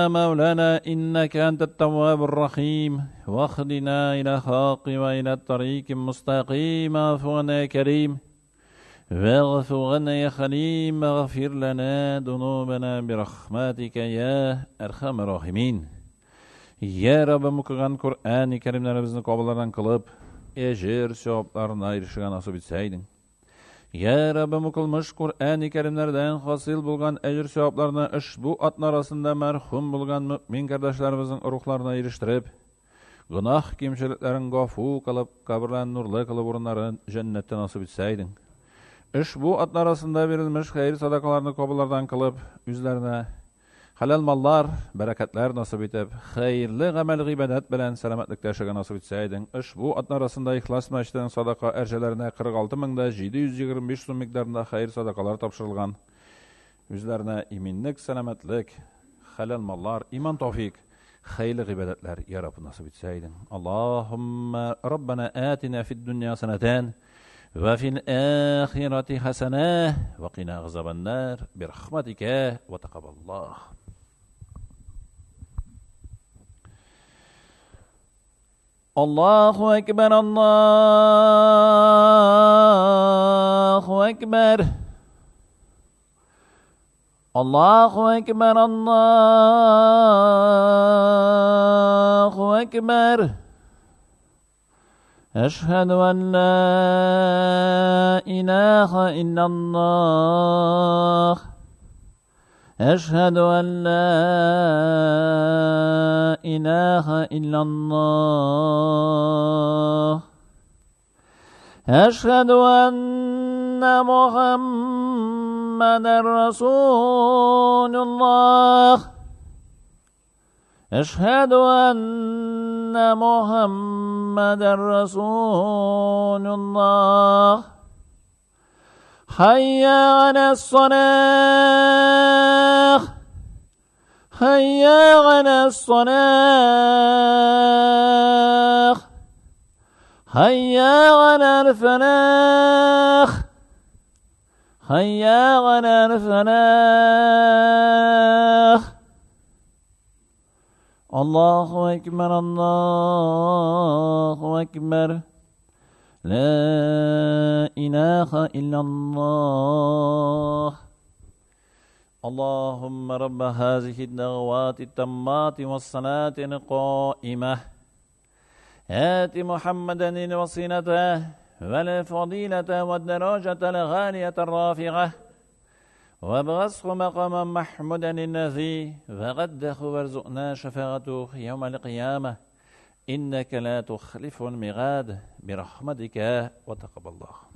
يا مولانا إنك أنت التواب الرحيم واخدنا إلى الحق وإلى الطريق المستقيم واعف عنا يا كريم واغفر لنا يا خليم واغفر لنا ذنوبنا برحمتك يا أرحم الراحمين يا رب مكران Kur'an-ı Kerimlerimizin kabullarından kılıp ecir sevaplarına erişen nasip etseydin. Ya Rabbim kılmış Kur'an-ı Kerimlerden hasıl bulgan ecir sevaplarına bu atın arasında merhum bulgan mümin kardeşlerimizin ruhlarına eriştirip, günah kimçiliklerin gafu kılıp, kabirlerin nurlu kılıp orunların cennette nasip etseydin. Bu atın arasında verilmiş hayır sadakalarını kabullardan kılıp, üzerine halal mallar, bereketler nasip etip, hayırlı amel ibadet bilen selametlikte yaşayan nasip etseydin. Bu atın arasında ihlas meşten sadaka ercelerine 46.725 so'm miktarında hayır sadakalar tapşırılgan. Üzerine iminlik, selametlik, halal mallar, iman tawfik, hayırlı ibadetler yarabı nasip etseydin. Allahümme Rabbena atina fid dünya seneten ve fil ahireti haseneh ve qina gızabennar bi rahmetike ve tekaballah. Allahu Ekber, Allahu Ekber. Allahu Ekber, Allahu Ekber. Eşhedü en la ilahe illallah. Eşhedü en la ilahe illallah. Eşhedü enne Muhammeden Resulullah. Eşhedü enne Muhammeden Resulullah. Hayya alas-salah. Hayya alas-salah. Hayya alal-falah. Hayya alal-falah. Allahu Ekber, Allahu Ekber. La ilahe illallah. Allahümme Rabbe hazihi dağvati tammati ve salatin qaimeh. Ati Muhammeden il-vasilete vel-fadilete ve-deracete-l-gâliyete rafi'eh. وابغسه مقاما محمودا الذي وغده وارزقنا شفاعته يوم القيامة إنك لا تخلف الميعاد برحمتك وتقبل الله.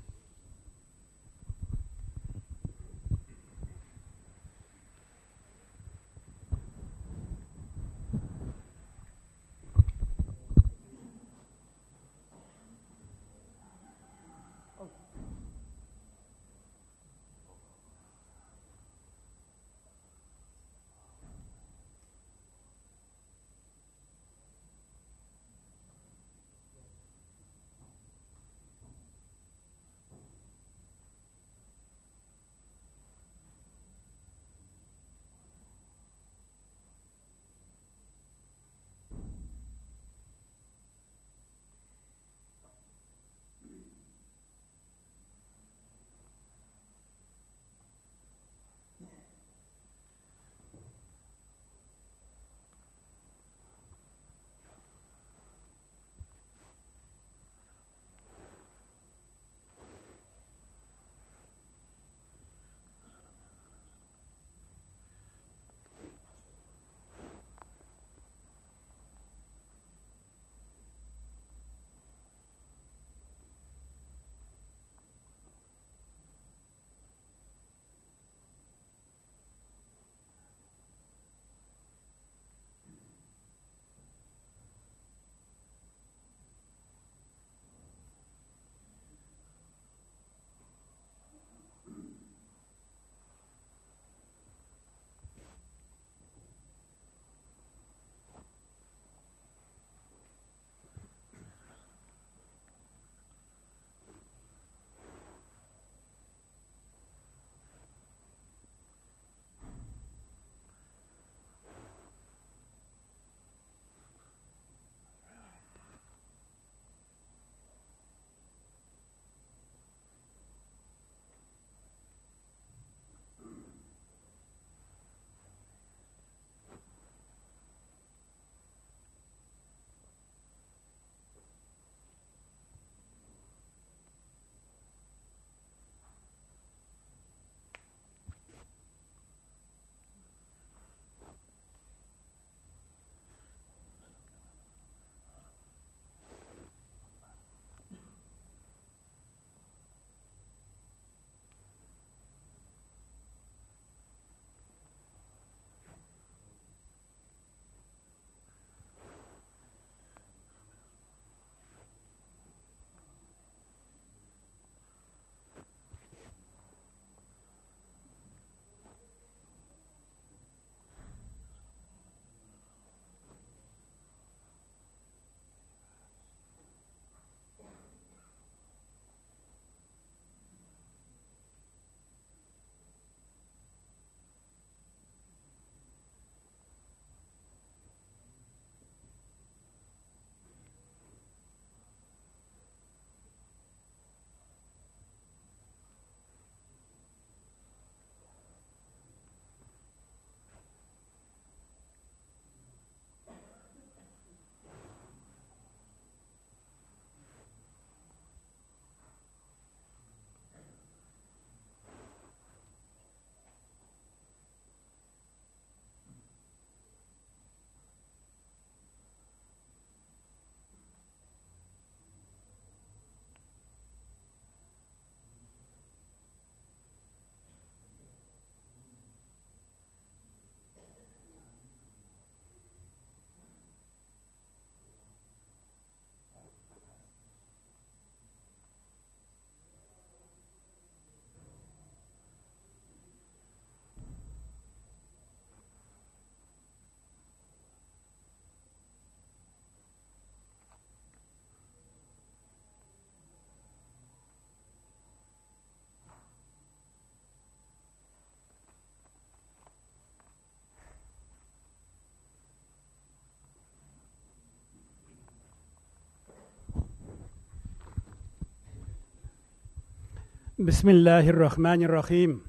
Bismillahirrahmanirrahim.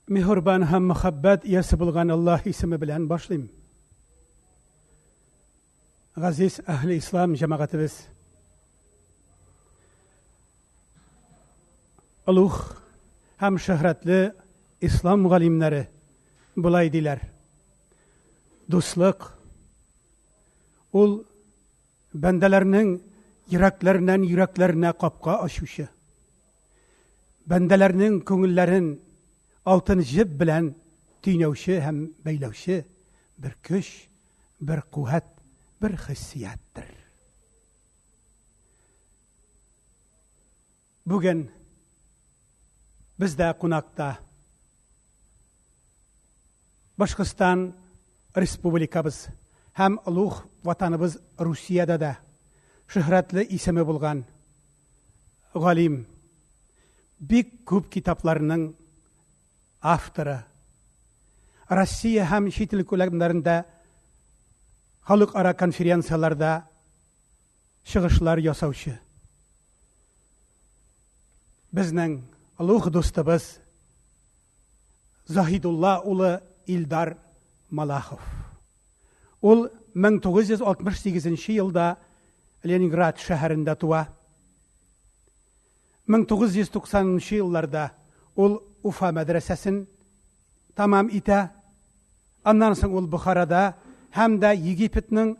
Mehriban ham muhabbat iyasi bo'lgan Alloh ismi bilan boshlayman. Aziz ahli islom jamoatimiz, ulug' ham shuhratli islom muallimlari bo'lay deylar. Do'stlik ul bandalarning yuraklaridan yuraklarına qopqa oshuvchi. Bandalarning ko'ngillarin oltin jib bilan tiynavchi ham baylavchi bir kuch, bir quvvat, bir hissiyatdir. Bugun bizda qonaqda Boshqirdiston Respublikamiz ham ulug' vatanimiz Rusiyada da shuhratli ismi bo'lgan g'olim, bek ko'p kitoblarning avtori, Rossiya ham chet el ko'lamlarida xalqaro konferensiyalarda chiqishlar yasovchi bizning ulug' do'stimiz Zahidullah uli Ildar Malaxov. Ul 1968-yilda Leningrad shahrida tuva. 1990-yillarda ul Ufa madrasasini tamam ita. Ondan so'ng ul Buxoroda hamda Yigitning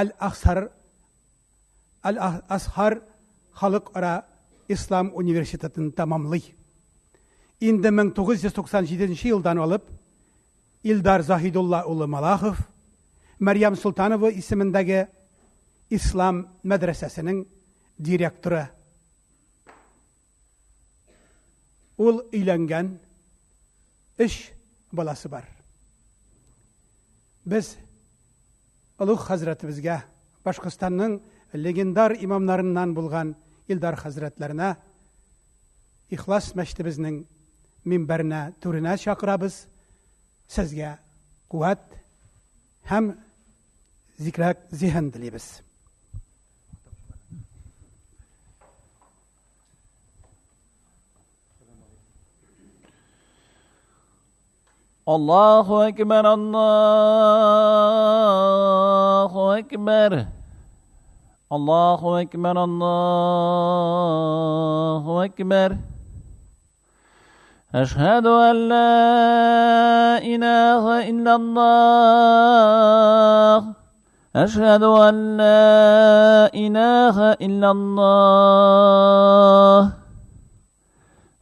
Al-Azhar xalqaro islom universitetini tamamlay. Endi 1997-yildan olib Ildar Zahidullah uli Malaxov Maryam Sultanova ismidagi İslam madrasasining direktori. Ul uylangan, ish bolasi bor. Biz ulug' hazratimizga Boshqirdistonning legendar imomlaridan bo'lgan Ildar hazratlarına İxlos masjidimizning minbarina turina chaqiramiz. Sizga quvvat ham zikrak zihin dilaymiz. Allahu Ekber, Allahu Ekber. Allahu Ekber, Allahu Ekber. Eşhedü en la ilahe illallah. Eşhedü en la ilahe illallah.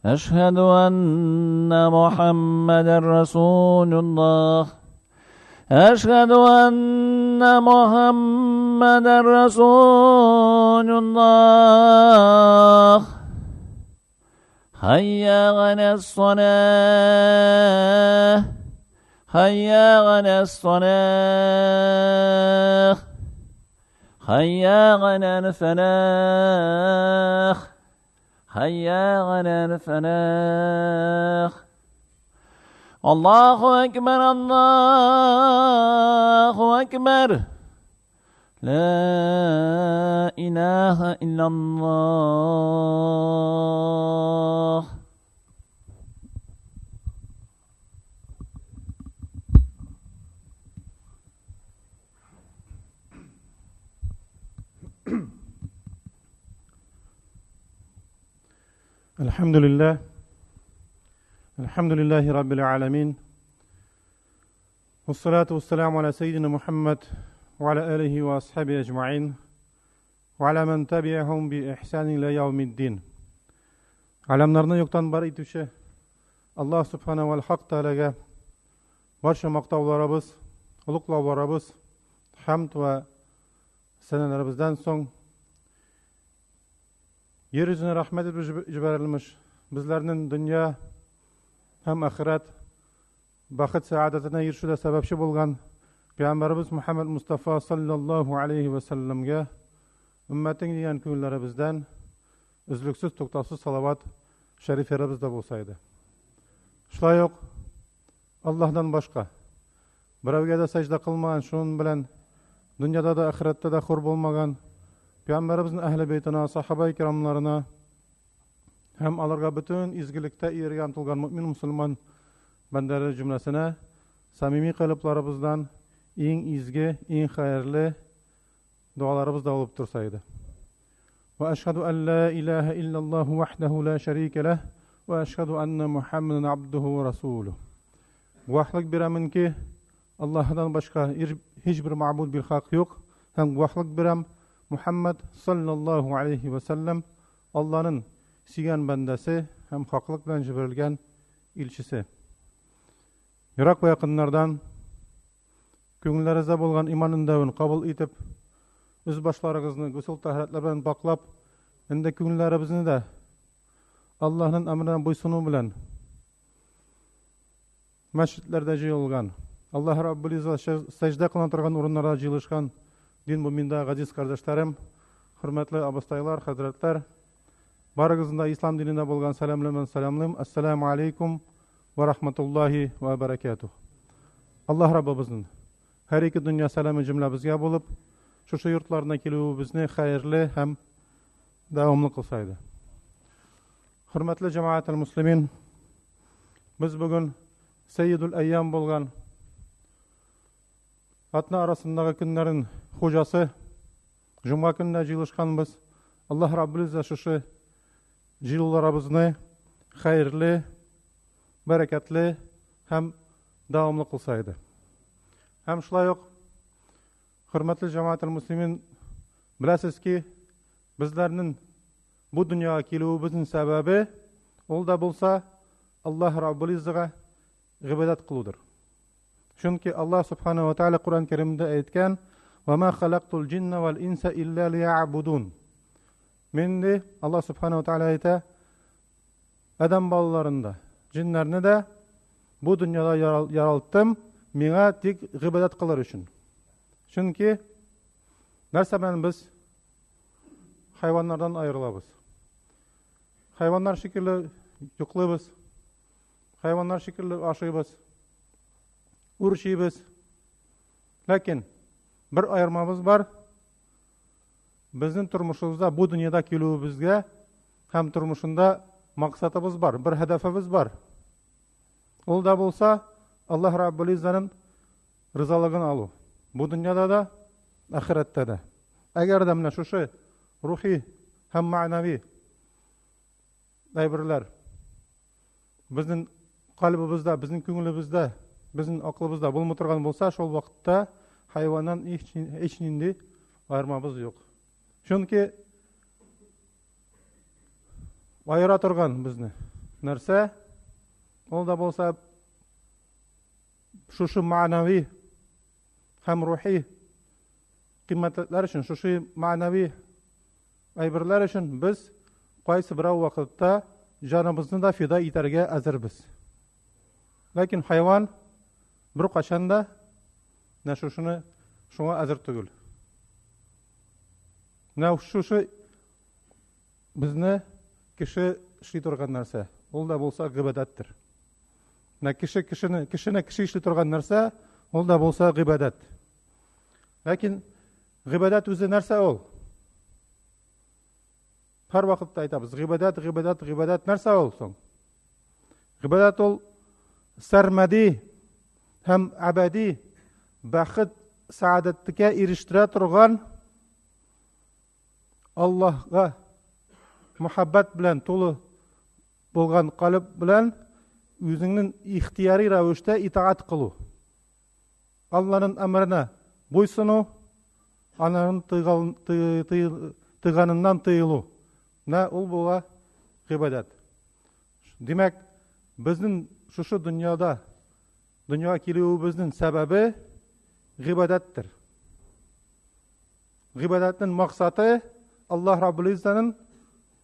أشهد أن محمدا رسول الله. أشهد أن محمدا رسول الله. هيا على الصلاة. هيا على الصلاة. هيا على الفلاح. هيا على الفلاح. الله أكبر، الله أكبر. لا إله إلا الله. الحمد لله رب العالمين، والصلاة والسلام على سيدنا محمد وعلى آله وأصحابه أجمعين وعلى من تبعهم بإحسان إلى يوم الدين. Alamlarni yo'qdan bor etuvchi Alloh subhanahu va haq taolaga barcha maqtovlarimiz, ulug'lovlarimiz, hamd va sanalarimizdan so'ng yer yuzine rahmet etib yuborilmiş bizlerinin dünya hem ahiret baxit saadetine erişishida sababchi bo'lgan Peygamberimiz Muhammed Mustafa sallallahu aleyhi ve sellem'ge ümmetin degan ko'nglarimizdan uzluksiz to'xtovsiz salavat shariflarimizda bo'lsaydi. Shular yo'q, Allohdan boshqa birovga da sajda qilmagan, shun bilan dunyoda da oxiratda da xor bo'lmagan Peygamberimizin ehli beytine, sahabe-i kiramlarına hem alarga bütün izgilikte irgan tulgan mümin Müslüman bendeleri cümlesine samimi kalıplarımızdan en izgi, en hayırlı dualarımız da olup dursaydı. Ve eşhedü en la ilahe illallah vahdehu la şerike leh ve eşhedü enne Muhammeden abduhu ve rasuluh. Vahlik biremin ki Allah'tan başka hiçbir ma'bud bil hak yok. Hem vahlik birem Muhammed sallallahu aleyhi ve sellem Allah'ın sigen bendesi hem haklık bilen jiberilgen ilçisi. Irak ve yakınlardan köngüllerinizde bolgan imanın davını kabul etip öz başlarınızı gusül taharetler bilen baklap ende köngüllerimizni de Allah'ın emrine buysunu bilen mescitlerde jıyılgan Allah Rabbul İzzet secde kılan turgan urunlara jıyılışkan din müminda gaziz kardeşlerim, hürmetli abastaylar, hazretler, barıgızında İslam dininde bolgan selamlaman selamlayım. Assalamu aleykum ve rahmetullahi ve berekatuh. Allah Rabbimizin her iki dünya selamı cümlemizge bulup, şu yurtlarına kelibimizni hayırlı hem devamlı kılsaydı. Hürmetli cemaat-ül muslimin, biz bugün Seyyidül Eyyam bolgan atna arasındaki günlerin hocası, Cuma gününe jıyılışkanbız. Allah Rabbul İzzet şu jıyıllarımızı hayırlı, bereketli hem devamlı kılsaydı. Hem şulay yok, hürmetli cemaat-ül muslimin, bilesiz ki bizlerinin bu dünyaya kelibimizin sebebi ol da bulsa Allah Rabbul İzzet'e ibadet kılıdır. Çünkü Allah Subhanahu ve Teala Kur'an-ı Kerim'de ayetken وَمَا خَلَقْتُ الْجِنَّ وَالْاِنْسَ اِلَّا لِيَعْبُدُونَ Men de Allah Subhanahu ve Teala ayete Adam balalarında, cinlerini de bu dünyada yaralttım, mine tek ibadet kılar için. Çünkü nerse ben biz hayvanlardan ayrılabız. Hayvanlar şekilli yukluyuz. Hayvanlar şekilli aşıyız. Uruşuyuz. Lakin bir ayırmamız var. Bizim turmuşumuzda bu dünyada kelibimizge hem turmuşunda maksatımız var, bir hedefimiz var. Ol da bolsa Allah Rabbul İzzet'in rızalığını alu. Bu dünyada da, ahirette de. Eğer de mine şu ruhi hem manevi aybirler bizim kalbimizde, bizim köngülümüzde, bizim aklımızda bulunma turgan bolsa, şol vaqtda hayvandan hiç nindi ayırmamız yok. Çünkü ayıra turgan bizni nerse ol da bolsa şu manevi hem ruhi kıymetler için, şu manevi aybirler için biz qaysı bir vaqtda canımızı da fida eterge hazırız. Lakin hayvan bir qaşanda ne şuna hazır tugul. Ne şu bizni kişi işli turgan narsa, ol da bolsa gıbadettir. Ne kişi işli turgan narsa, ol da bolsa gıbadet. Lakin gıbadet özü narsa ol. Her vaqtda aytamiz, gıbadet narsa ol soň. Gıbadet ol sarmadi hem abadi baxit saadetike eriştire turgan Allah'a muhabbet bilen tolu bolgan kalp bilen özünün ihtiyari ravişte itaat kılu. Allah'ın emrine buysunu, ananın tıganından tıyılu. Ne ol bola gıbadet. Demek bizden şu dünyada dünya kelibimizin sebebi gıbadettir. Gıbadetin maksatı Allah Rabbul İzzet'in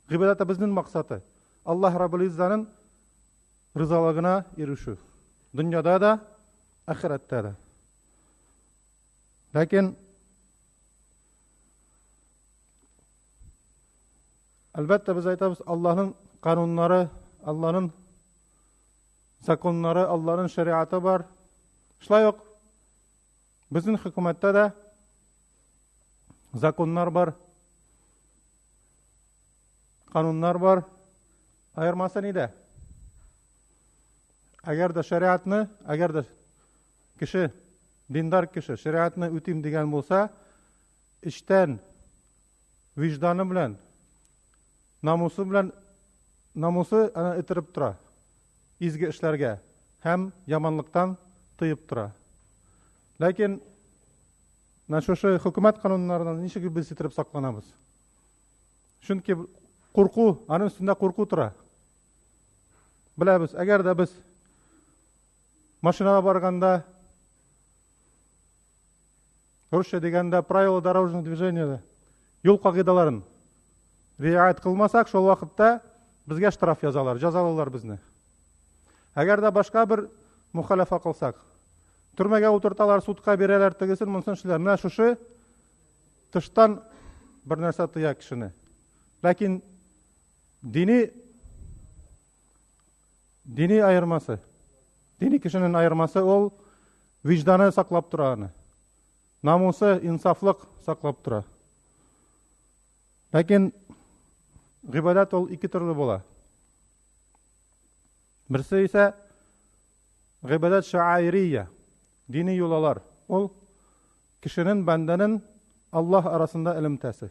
gıbadeti bizden maksatı. Allah Rabbul İzzet'in rızalığına erişu. Dünyada da, ahirette de. Lakin elbette biz aytamiz Allah'ın kanunları, Allah'ın zakonları, Allah'ın şeriatı var. Şulay yok. Bizim hükümette de zakonlar var. кануннар бар. Айырмасы неде? Әгәр дә шариатны, әгәр дә кеше, диндар кеше шариатны үтим дигән булса, эчтән вижданы белән, намусы аны итереп тора. Изге эшләргә һәм яманлыктан тыеп тора. Ләкин шушы хөкүмәт кануннарынан ничек без итереп сакланабыз? Чөнки курку, аның өстендә курку тора. Беләбез, әгәр дә без машинага барганда, русча дигәндә правила дорожного движения, юл кагыйдаларын риаят кылмасак, шул вакытта безгә штраф язалар, җәзалаулар безне. Әгәр дә башка бер мухалафа кылсак, төрмәгә утырталар, судка бирәләр, тегесен, монсын эшләр. Менә шушы тыштан бер нәрсә тыя кешене. Ләкин дини айырмасы, дини кешенең айырмасы ул вижданы саклап тора аны. Намусы, инсафлык саклап тора. Ләкин гыйбадат ул ике төрле була. Берсе исә гыйбадат шаирия, дини юлалар. Ул кешенең, бәндәнең Аллаһ арасында элемтәсе.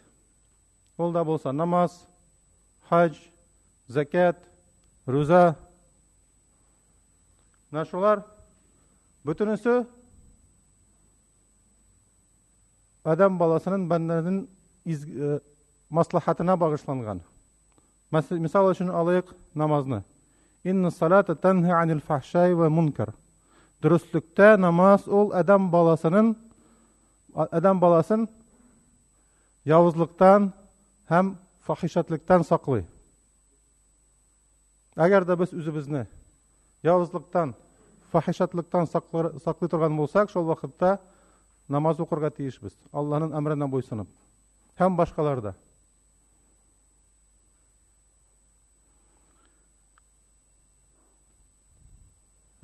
Ул да булса намаз, хаҗ, закат, руза. Нашулар бөтенесе адам баласының, бәндәнең маслахатына багышланган. Мисал өчен алыйк намазны. Инна салата танхи анил фахшай ва мункар. Дөрестлектә намаз ул адам баласын явызлыктан һәм фахишатлыктан саклый. Әгәр дә без үзебезне явызлыктан, фахишатлыктан саклый торган булсак, шул вакытта намаз укырга тиешбез. Аллаһның әмренә буйсынып. Һәм башкаларда.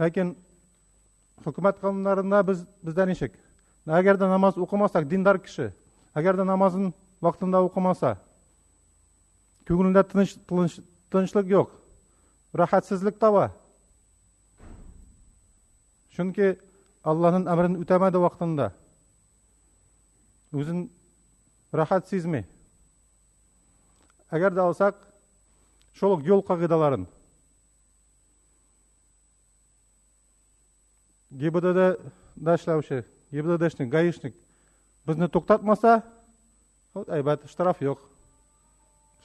Ләкин хөкүмәт кануннарында бездә ничек? Әгәр дә намаз укымасак, диндар кеше, әгәр дә намазын вакытында укымаса, күңелендә тынычлык юк, рахатсызлык таба. Чөнки Аллаһның әмрен үтәмәде вакытында. Үзен рахат сизми. Әгәр дә алсак, шул юл кагыйдаларын ГИБДД эшләүче, ГИБДДшник, гаишник безне туктатмаса, әйбәт, штраф юк.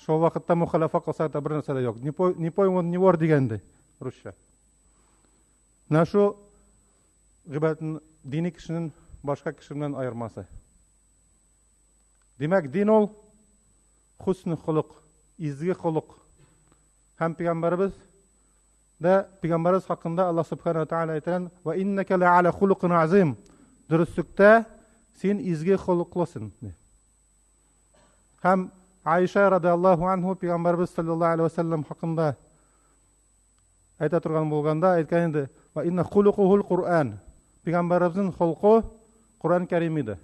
Шул вакытта мухалафа кылса да бер нәрсә дә юк. Не пойман, не вор дигәнде русча. Нашу гыйбадәтнең дини кешенең башка кешеннән айырмасы. Димәк, дин ул хусн хулук, изге хулук. Һәм Пәйгамбәрбез хакында Аллаһ субхана ва тааля әйткән: "Ва иннaka лa'ala хулукин азим." Дөрестлектә син изге хулуклысың. Һәм Айша радиллаһу анһу Пәйгамбәрбез саллаллаһу алейхи ва саллям хакында әйтә торган булганда әйткән инде: "Ва инна хулукухул Кур'ан." Пәйгамбәрбезнең хулкы Кур'ан Кәрим иде.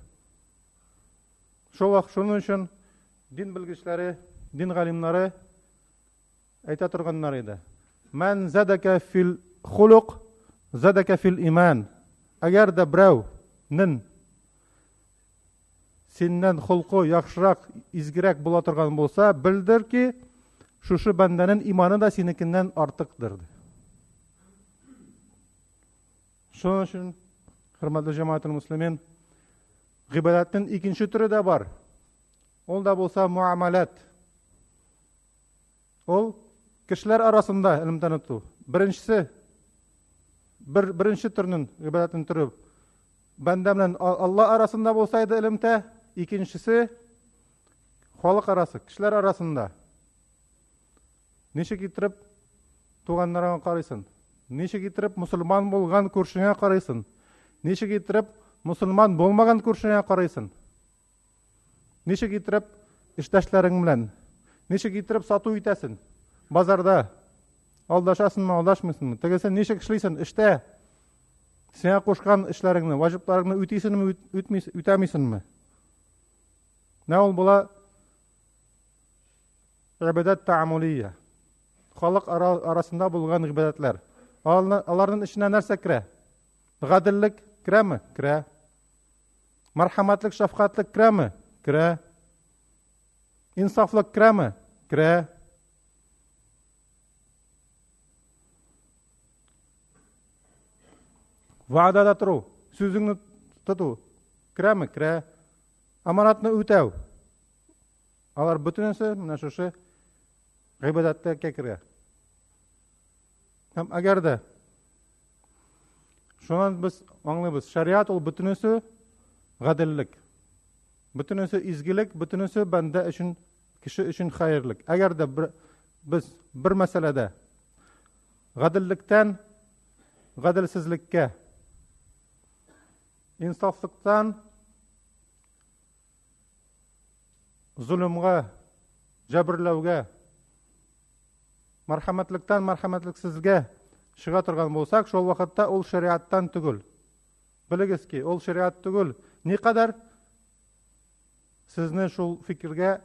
Шуның өчен дин белгечләре, дин галимнары әйтә торганнар иде: "Ман задака фил хулук, задака фил иман." Әгәр дә берәүнең синнән хулкы яхшырак, изгерәк була торган булса, белдер ки, шушы бәндәнең иманы да синекеннән артыктыр. Шуның өчен, хөрмәтле җәмәгатьтел муслимин, гыйбадәтнең икенче төре дә бар. Ул да булса муамалат. Ул кешеләр арасында илмтән үтү. Беренче төрнең гыйбадәтнең түре бәндә белән Алла арасында булса иде илмтә, икенчесе халык арасы, кешеләр арасында. Ничек итеп туганнарга карыйсың? Ничек итеп мусульман булган күршеңә карыйсың? Ничек итеп мусульман булмаган күршеңә карыйсың? Ничек итеп иштәшләрең белән? Ничек итеп сату итәсең? Базарда алдашасыңмы, алдашмыйсыңмы? Тегесе ничек эшлисең эштә? Сиңа кушкан эшләреңне, ваҗипларыңны үтисеңме, үтәмисеңме? Нә ул була ибадат таамулия. Халык арасында булган ибадатлар. Аларның иченә нәрсә керә? Гадиллек керәме? Керә. Мархаматлык, шафкатлык керәме? Керә. Инсафлык керәме? Керә. Вa'dada turу, сүзіңні тұту керәме? Керә. Аманатны үтәү. Алар бүтүнесе менә шушы гыйбадатта керә. Һәм әгәр дә шуннан без аңлыйбыз, шариат ул бүтүнесе гадиллек. Бүтүнесе изгилек, бүтүнесе банда өчен, кеше өчен хайырлык. Әгәр дә без бер мәсьәләдә гадиллектән гадилсезлеккә, инсафлыктан zulümгә, җәберләүгә, мархаматлыктан мархаматлыксызга чыга торган булсак, шул вакытта ул шариаттан түгел. Белегез ки, ул шариат түгел. Никадәр сезне шул фикергә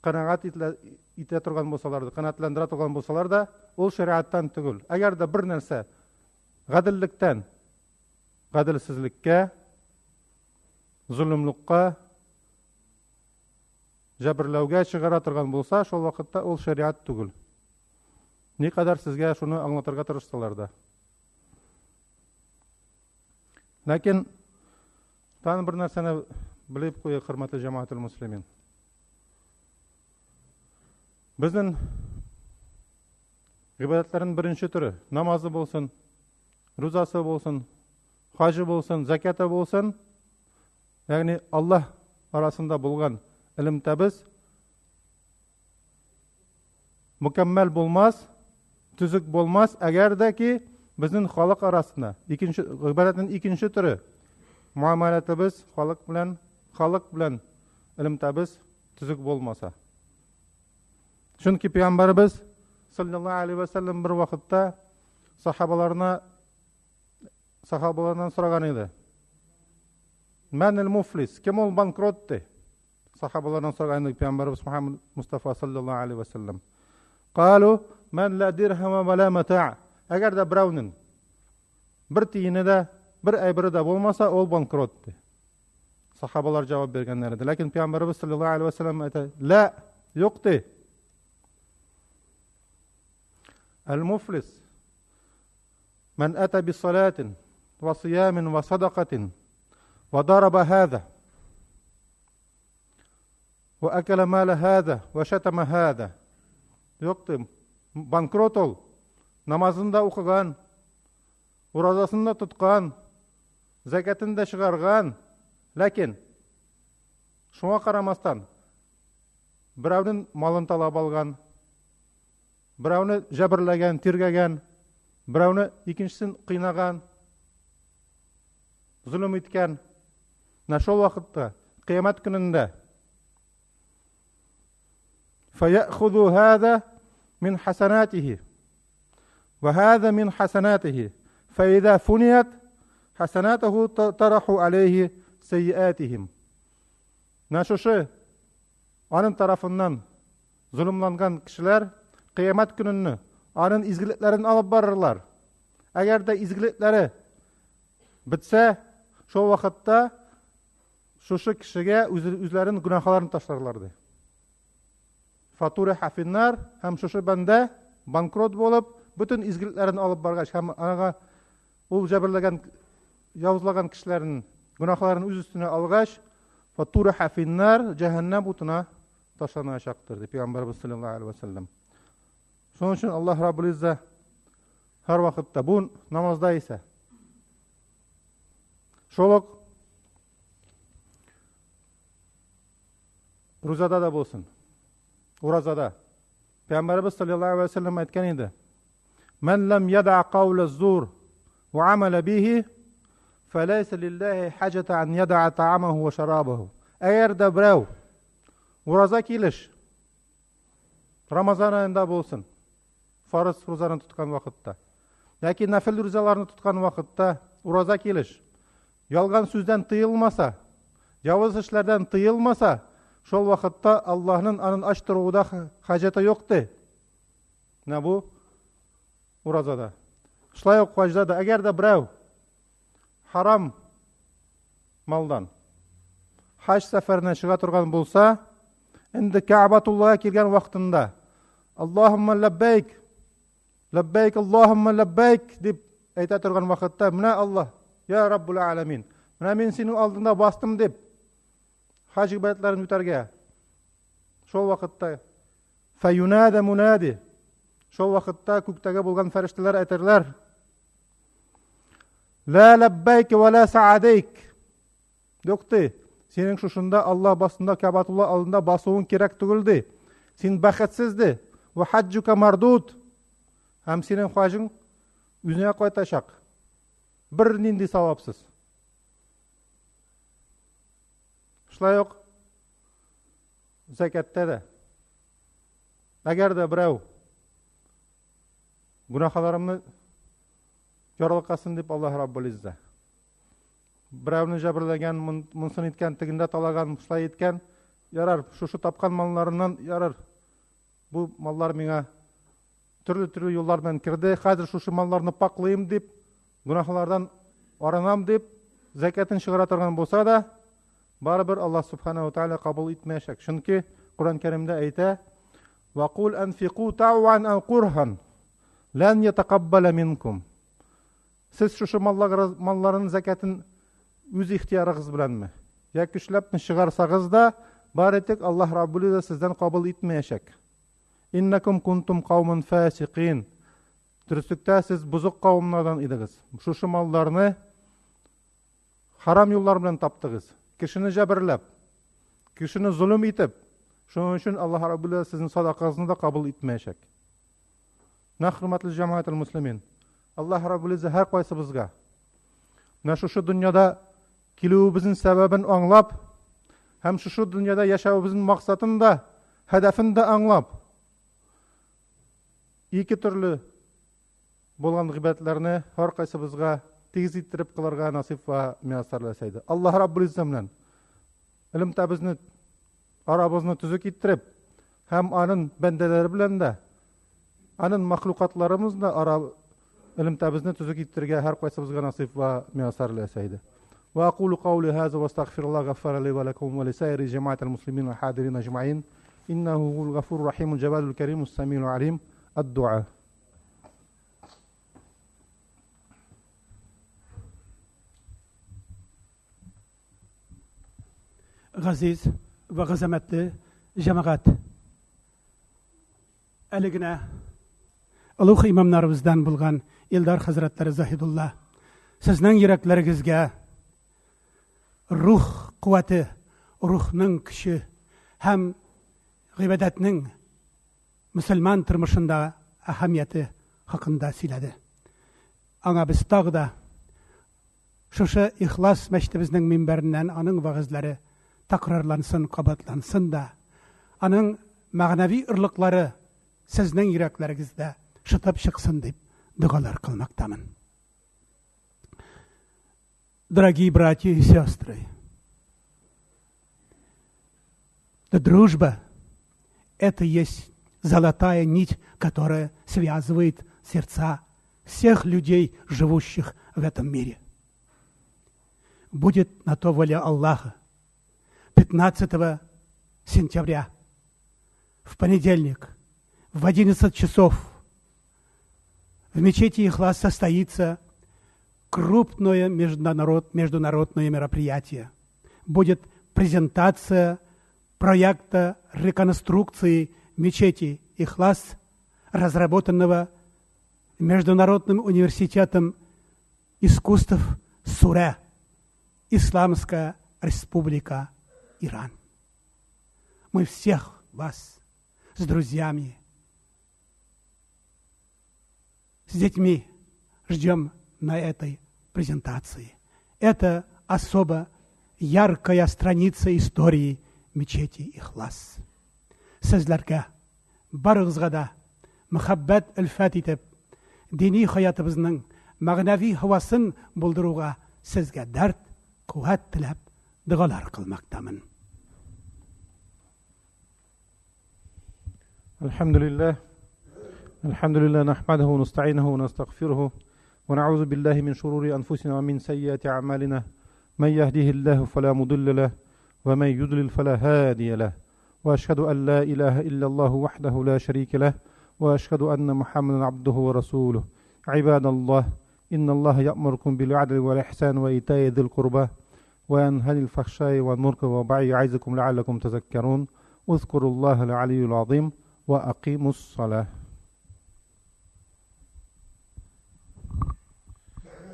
канагать итә торган булсалар да, канатландыра торган булсалар да, ул шариаттан түгел. Әгәр дә бер нәрсә гадиллектән гадилсезлеккә, zulümлыкка, җәберләүгә чыгара торган булса, шул вакытта ул шариат түгел. Никадәр сезгә шуны аңлатырга тырышсалар да. Ләкин тан бер нәрсәне белеп куя, хөрмәтле җәмәгател муслимин. Безнең гыйбадәтләрнең беренче төре, намазы булсын, рузасы булсын, хаҗы булсын, закаты булсын, ягъни Аллаһ арасында булган илм-табыз мукаммал булмас, түзүк булмас, әгәр дә ки безнең халык арасында гыйбадәтнең икенче төре муамалатыбыз халык белән илм-табыз түзүк булмаса. Чөнки Пәйгамбәрбез саллаллаһу алейхи ва саллям бер вакытта сахабалардан сораган иде. Мән ал-муфлис, кем ул банкрот ди? Сахабалардан сораган иде Пәйгамбәрбез Мухаммад Мустафа саллаллаһу алейхи ва саллям. Калу мән ла дирхам ва ла матаа. Әгәр дә берәүнең бер тиене дә, бер әйбере дә булмаса, ул банкрот ди. Сахабалар җавап биргәннәр иде. Ләкин Пәйгамбәрбез саллаллаһу алейхи ва саллям әйтә: "Ла, юк ди. Al-muflis man ata bi salatin wa siyamin wa sadaqatin wa daraba hadha wa akala mala hadha wa shatama hadha." Юк, банкрот ул. Намазында укыган, уразасында тоткан, закатын чыгарган, ләкин шуңа карамастан берәүнең малын талап алган, берәүне җәберләгән, тиргәгән, берәүне икенчесен кыйнаган, зулым иткән. Шул вакытта, кыямат көнендә فَيَأْخُذُ هَذَا مِنْ حَسَنَاتِهِ وَهَذَا مِنْ حَسَنَاتِهِ فَإِذَا فُنِيَتْ حَسَنَاتَهُ طَرَحُ عَلَيْهِ سَيِّئَاتِهِمْ. Шушы аның тарафыннан zulümланган кешеләр кыямат көненне аның изгелекләрен алып барырлар. Әгәр дә изгелекләре бетсә, шул вакытта шушы кешегә үзләренең гүнахларын ташларлар ди. Фатура хафиннар, һәм шушы банда банкрот булып, бүтән изгелекләрен алып баргач, һәм аңа ул җәберләгән, явызлаган кешеләрнең гүнахларын үз өстенә алгач, фатура хафиннар җәһәннәм утына ташланачактыр, ди Пәйгамбәрбез саллаллаһу алейхи ва саллям. Шуның өчен Аллаһ Раббул Изза һәр вакытта бу намазда исә шулык рузада да булсын, уразада. Пәйгамбәрбез саллаллаһу алейхи ва саллям әйткән иде: "Мен лам ядъ каула зур ва амала биһи, фалайса лиллаһи хаҗата ан ядъ таъамаһу ва шарабаһу." Әгәр дә берәү ураза килеш Рамазан айында булсын, фарыз рузаны тоткан вакытта, яки нафил рузаларны тоткан вакытта ураза килеш ялган сүздән тыелмаса, явыз эшләрдән тыелмаса, Шол вакытта Аллаһның анын аштырууда хажаты юкты. Менә бу уразада. Шулай ук хаҗда әгәр дә берәү харам малдан хаҗ сәфәренә чыга торган булса, инде Кәъбәтуллаһка килгән вакытында Аллаһумма лаббайк, лаббайк, Аллаһумма лаббайк дип әйтә торган вакытта, менә Аллаһ, я Раббул Аламин, менә мин синең алдында бастым дип хаҗ ибадәтләрен үтәргә. Шул вакытта фаюнада мунади, шул вакытта күктәге булган фәрештәләр әйтерләр: ла лаббайк ва ла саадайк. Юкты, синең шушында Аллаһ басында Кәбатулла алдында басуың кирәк түгелди. Син бәхетсезди. Ва хаджука мардуд. Һәм синең хаҗың үзенә кайтачак. Бер нинди савапсыз. Шулай ук закатта да әгәр дә берәү гүнахларымны ярылкасын дип Аллаһ Раббул Изза берәүне җәберләгән, монсын иткән, тегендә талаган, шулай иткән, ярар, шушы тапкан малларыннан ярар. Бу маллар миңа төрле юллар белән кирде, хәзер шушы малларны паклыйм дип, гүнахлардан арынам дип закатын чыгара торган булса да, барыбер Аллаһ Субханаһу Тааля кабул итмәячәк. Чөнки Кур'ан Кәримдә әйтә: "Ва кул анфиқу тауан ау курхан, лан ятакаббала минкум." Сез шушы малларның закатын үз ихтиярыгыз беләнме? Я көчләп чыгарсагыз да, бар итек Аллаһ Раббул Изза сездән кабул итмәячәк. Иннакум кунтум кауман фасиқин. Дөрестлектә сез бузык кавымнардан идегез. Шушы малларны харам юллар белән таптыгыз. Кешене җәберләп, кешене зулым итеп, шуның өчен Аллаһ Раббул Изза сезнең садакагызны да кабул итмәячәк. Нахрматлы җәмәгател муслимин. Аллаһ Раббул Изза һәр кайсыбызга менә шушы дөньяда килүебезнең сәбәбен аңлап, һәм шушы дөньяда яшәүебезнең максатын да, һәдәфен дә аңлап, ике төрле булган гыйбадәтләрне һәр кайсыбызга тигез иттереп кылырга насыйп ва миясар әсәйде. Аллаһ Раббул Изза белән илм-табызны, арабызны төзек иттереп, һәм аның бәндәләре белән дә, аның мәхлукатларыбызны араб илм-табызны төзек иттерергә һәр кайсыбызга насыйп ва миясар әсәйде. Ва aqulu qawli hadha wa astaghfirullah ghafara li wa lakum wa li sa'iri jama'atil muslimin wa hadirin ajma'in. Innahu huwal ghafurur rahimul jawadul karimul samiul alim. Ad-du'a. Газиз ва газаматлы җәмәгать. Әле генә улуг имамнарыбыздан булган Илдар хәзрәтләре Заһидулла, сезнең йөрәкләрегезгә рух куәте, рухның көче һәм гыйбадәтнең мөселман тормышында әһәмияте хакында сөйләде. Аңа без тагы да шушы ихлас мәчетебезнең минбәреннән аның вагызлары такрарлансын, кабатлансын да, аның мәгънәви ырлыклары сезнең йөрәкләрегездә шытып чыксын дип дугалар кылмактамын. Дорогие братья и сестры, дружба – это есть золотая нить, которая связывает сердца всех людей, живущих в этом мире. Будет на то воля Аллаха 15 сентября, в понедельник, в 11 часов в мечети Ихлас состоится крупное международное мероприятие. Будет презентация проекта реконструкции мечети Ихлас, разработанного Международным университетом искусств Суре, Исламская республика Иран. Мы всех вас с друзьями, с детьми ждем на этой презентации. Это особо яркая страница истории мечети Ихлас. Сезләргә, барыгызга да мөхәббәт әлфәт итеп, дини хаятыбызның мәгънәви һавасын булдыруга сезгә дәрт, куәт теләп, дугалар кылмактамын. الحمد لله نحمده ونستعينه ونستغفره ونعوذ بالله من شرور أنفسنا ومن سيئات أعمالنا من يهده الله فلا مضل له ومن يضلل فلا هادي له وأشهد أن لا إله إلا الله وحده لا شريك له وأشهد أن محمدا عبده ورسوله عباد الله إن الله يأمركم بالعدل والإحسان وإيتاء ذي القربى وينهى عن الفحشاء والمنكر والبغي يعظكم لعلكم تذكرون اذكروا الله العلي العظيم وأقيموا الصلاة.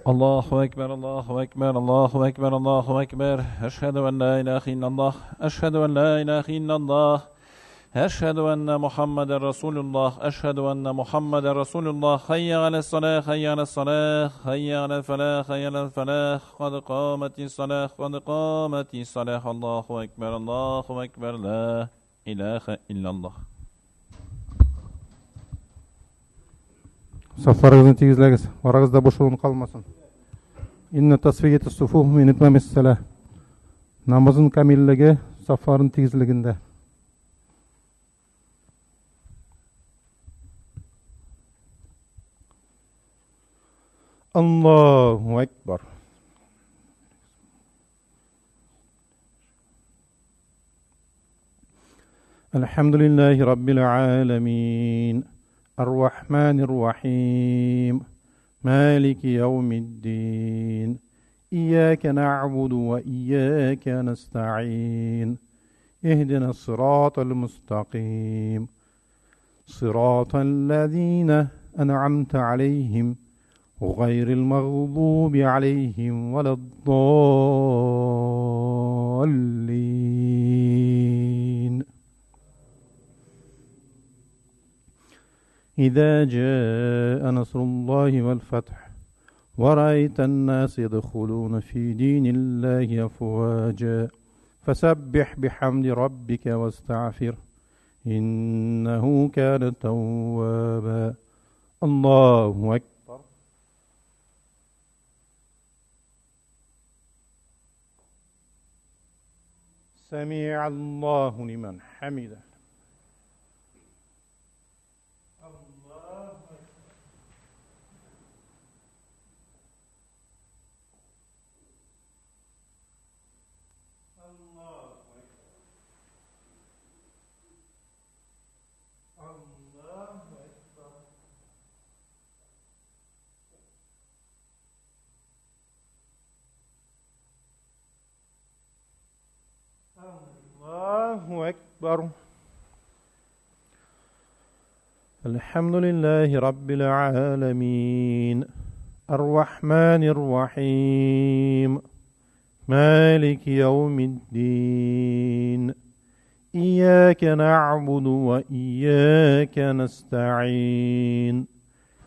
الله أكبر الله أكبر الله أكبر الله أكبر أشهد أن لا إله إلا الله أشهد أن لا إله إلا الله أشهد أن محمد رسول الله أشهد أن محمد رسول الله حي على الصلاة حي على الصلاة حي على الفلاح حي على الفلاح قد قامت الصلاة قد قامت الصلاة الله أكبر الله أكبر لا إله إلا الله. Saflarınızı teyizleyiz. Varanızda boşluğun kalmasın. İnne tasfiyeti sufuh min itmamis salah. Namazın kamilligi safların teyizliginde. Allahu Ekber. Elhamdülillahi Rabbil alemin. الرحمن الرحيم مالك يوم الدين إياك نعبد وإياك نستعين اهدنا الصراط المستقيم صراط الذين أنعمت عليهم غير المغضوب عليهم ولا الضالين. إذا جاء نصر الله والفتح ورأيت الناس يدخلون في دين الله أفواجا فسبح بحمد ربك واستغفره إنه كان توابا. الله أكبر. سمع الله لمن حمده. الله أكبر. الحمد لله رب العالمين الرحمن الرحيم مالك يوم الدين إياك نعبد وإياك نستعين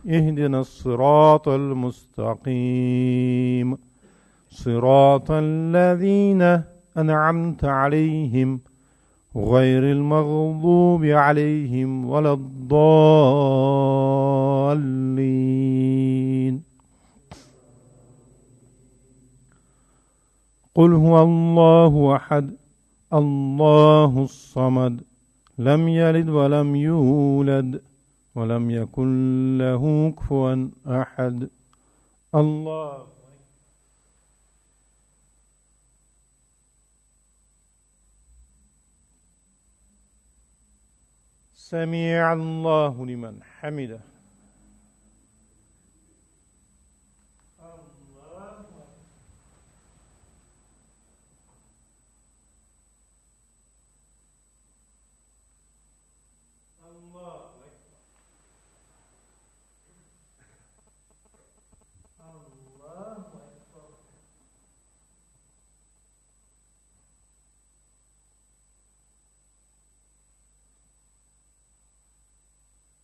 اهدنا الصراط المستقيم صراط الذين أنعمت عليهم غير المغضوب عليهم ولا الضالين. قل هو الله أحد الله الصمد لم يلد ولم يولد ولم يكن له كفوا أحد. الله سمع الله لمن حمده.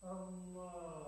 الله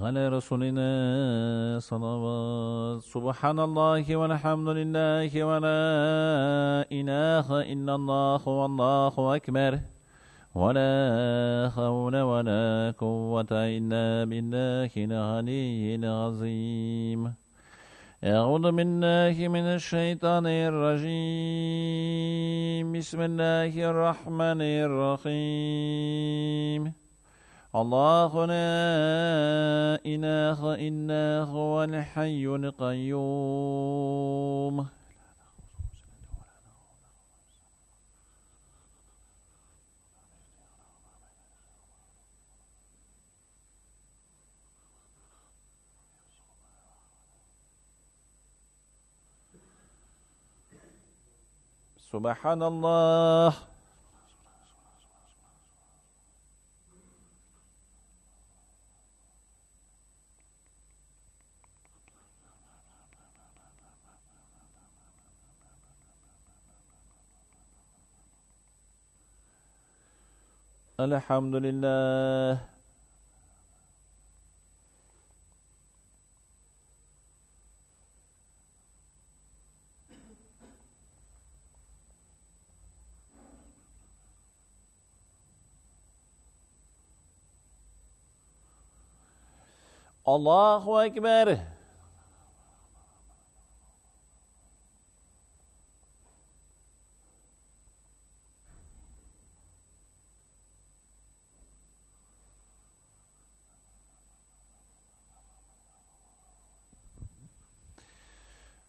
على رسولنا صلوات. سبحان الله والحمد لله ولا إله إلا الله والله أكبر ولا حول ولا قوة إلا بالله العلي العظيم. أعوذ بالله من الشيطان الرجيم. بسم الله الرحمن الرحيم. الله لا إله إلا هو الحي القيوم. سبحان الله. الحمد لله. الله أكبر.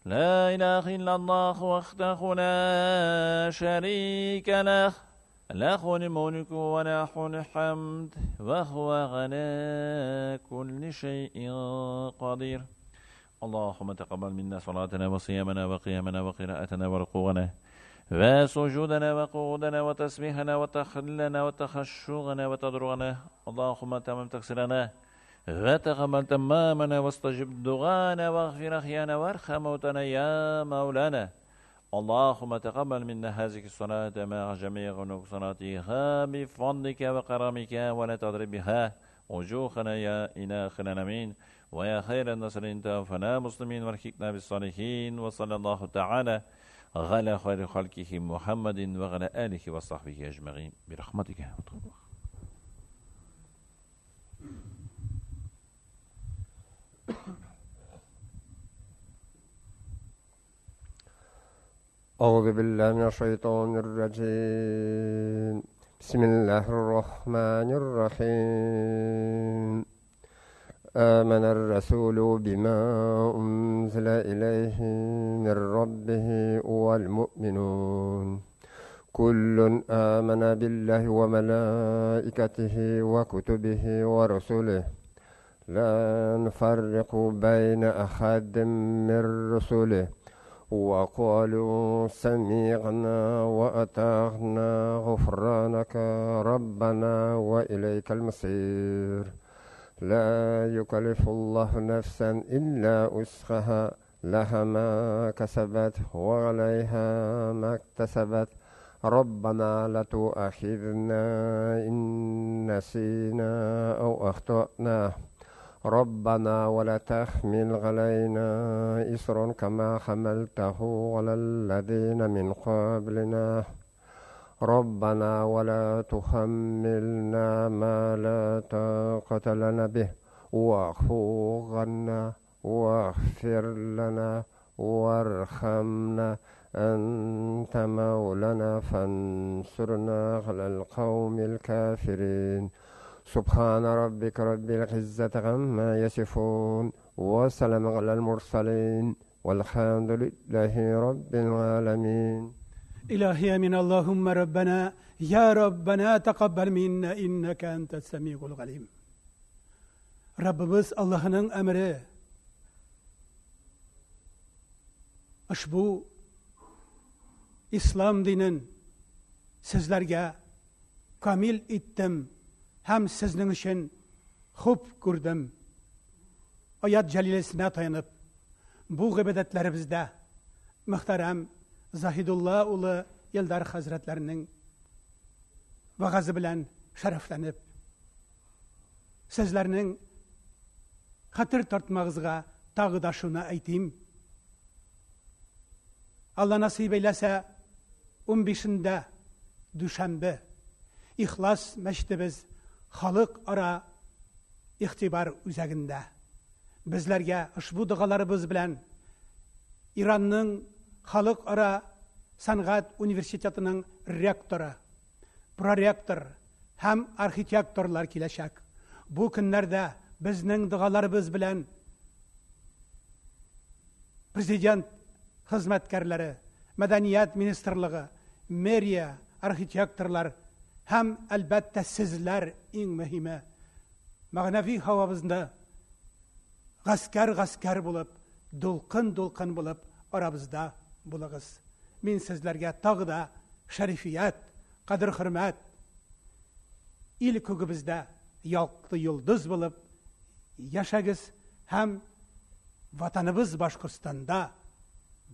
لا إله إلا الله وحده لا شريك له له الملك وله الحمد وهو على كل شيء قدير. اللهم تقبل منا صلاتنا وصيامنا وقيامنا وقراءتنا وركوعنا وسجودنا وقعودنا وتسبيحنا وتخلنا وتخشعنا وتضرعنا. اللهم تمم تقصيرنا وتقبل تمامنا واستجب دعانا واغفر أحيانا وارحم موتنا يا مولانا. اللهم تقبل منا هذه الصلاة مع جميع نقصاناتها بفضلك وكرمك ولا تضرب بها وجوهنا يا إله العالمين. ويا خير الناصرين توفنا مسلمين وارحمنا بالصالحين. وصلى الله تعالى على خير خلقه محمد وعلى آله وصحبه أجمعين برحمتك. أعوذ بالله من الشيطان الرجيم. بسم الله الرحمن الرحيم. آمن الرسول بما أنزل إليه من ربه والمؤمنون كل آمن بالله وملائكته وكتبه ورسله لا نفرق بين أحد من رسله وقالوا سمعنا وأطعنا غفرانك ربنا وإليك المصير. لا يكلف الله نفسا إلا وسعها لها ما كسبت وعليها ما اكتسبت. ربنا لا تؤاخذنا إن نسينا أو أخطأنا. ربنا ولا تحمل علينا إصرا كما حملته على الذين من قبلنا. ربنا ولا تحملنا ما لا طاقة لنا به واعف عنا واغفر لنا وارحمنا أنت مولانا فانصرنا على القوم الكافرين. سبحان ربك رب العزة عما يصفون وسلام على المرسلين والحمد لله رب العالمين. إلهي من اللهم ربنا يا ربنا تقبل منا إنك أنت السميع العليم. Rabbimiz Allah'ın emri ushbu İslam dinin sizlerge kamil ettim hem sizning için xup gördüm. Ayat celilesine tayanıp bu ibadetlerimizde muhterem Zahidullah ulu Yeldar Hazretlerinin vaazı bilen şereflenip sizlerinin Hatır tartmağızga tağı da şunu aytayım. Allah nasip eylese 15'inde Düşenbe İhlas meştebimiz halık ara ihtibar üzerinde. Bizlerge ushbu dualarımız bilen İran'ın halık ara Sanat Üniversitesi'nin rektoru, prorektor hem arxitektorlar kileşek. Bu günlerde bizning dualarımız bilen Prezident hizmetkarları, Medeniyet Ministerliği, meriya, arxitektorlar hem elbette sizler en mühimi mağnavi havamızda gaskar bulup, dulqın bulup aramızda bulağız. Men sizlerge tağı da şerifiyet, kadir hürmet, ilkugimizde yalqı yıldız bulup yaşagız hem vatanımız Başkırstan'da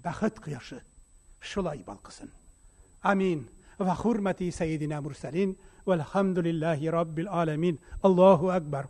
baxıt kıyaşı şulay balqısın. Amin. Ve hürmeti seyyidina mursalin velhamdülillahi rabbil alemin. Allahu Ekber.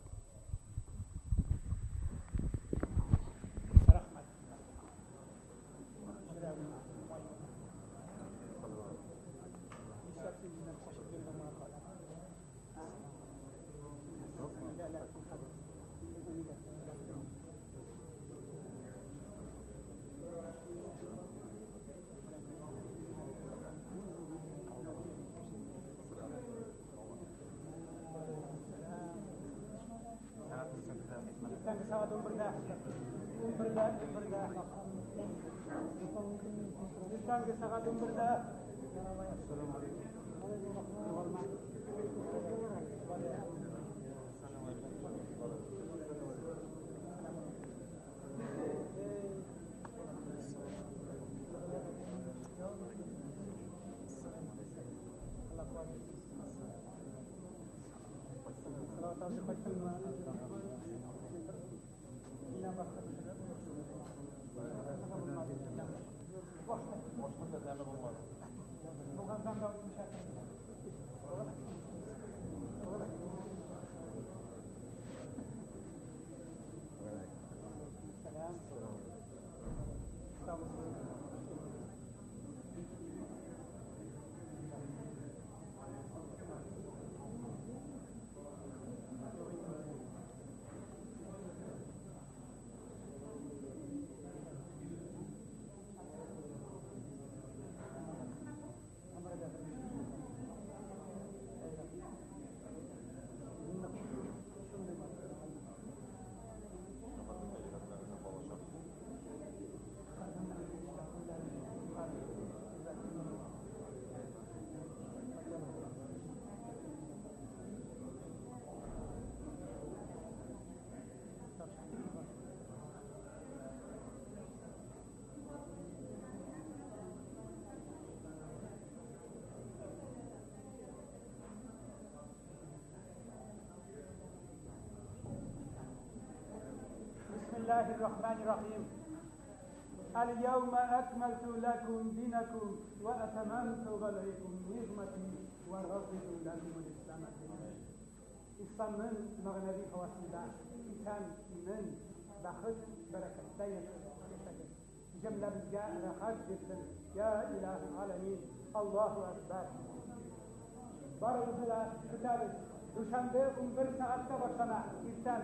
Bismillahirrahmanirrahim. اليوم أكملت لكم دينكم وأتممت عليكم نعمتي ورضيت لكم الإسلام دينا. İslam'ın mağnavi havasında insan iman, baxıt, berekette yaşadı. Cemlemizge rahat etsin. Ya ilahi alemin. Allahu Ekber. Barımızı da tutarız. Düşenbe 11 saatte başlama. İrten